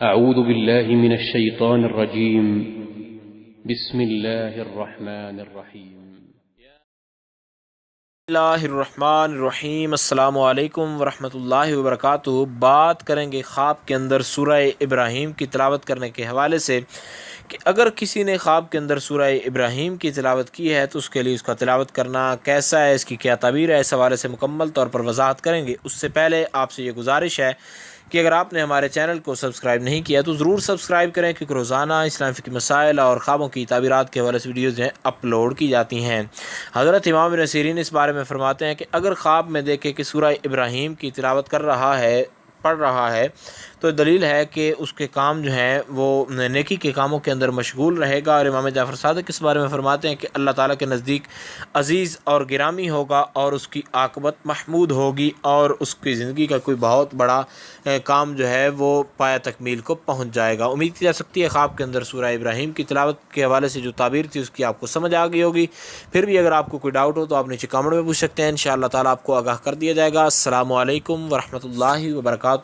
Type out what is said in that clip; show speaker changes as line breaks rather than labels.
أعوذ بالله من الشيطان الرجيم بسم الله الرحمن الرحيم
اللہ الرحمن الرحیم۔ السلام علیکم ورحمۃ اللہ وبرکاتہ۔ بات کریں گے خواب کے اندر سورہ ابراہیم کی تلاوت کرنے کے حوالے سے کہ اگر کسی نے خواب کے اندر سورہ ابراہیم کی تلاوت کی ہے تو اس کے لیے اس کا تلاوت کرنا کیسا ہے، اس کی کیا تعبیر ہے، اس حوالے سے مکمل طور پر وضاحت کریں گے۔ اس سے پہلے آپ سے یہ گزارش ہے کہ اگر آپ نے ہمارے چینل کو سبسکرائب نہیں کیا تو ضرور سبسکرائب کریں، کیونکہ روزانہ اسلام فقہ مسائل اور خوابوں کی تعبیرات کے حوالے سے ویڈیوز اپلوڈ کی جاتی ہیں۔ حضرت امام ابن سیرین اس بارے میں فرماتے ہیں کہ اگر خواب میں دیکھے کہ سورہ ابراہیم کی تلاوت پڑھ رہا ہے تو دلیل ہے کہ اس کے کام جو ہیں وہ نیکی کے کاموں کے اندر مشغول رہے گا۔ اور امام جعفر صادق اس بارے میں فرماتے ہیں کہ اللہ تعالیٰ کے نزدیک عزیز اور گرامی ہوگا اور اس کی عاقبت محمود ہوگی اور اس کی زندگی کا کوئی بہت بڑا کام جو ہے وہ پایہ تکمیل کو پہنچ جائے گا۔ امید کی جا سکتی ہے خواب کے اندر سورہ ابراہیم کی تلاوت کے حوالے سے جو تعبیر تھی اس کی آپ کو سمجھ آ گئی ہوگی۔ پھر بھی اگر آپ کو کوئی ڈاؤٹ ہو تو آپ نیچے کامنٹ میں پوچھ سکتے ہیں، انشاءاللہ تعالیٰ آپ کو آگاہ کر دیا جائے گا۔ السلام علیکم ورحمۃ اللہ وبرکاتہ۔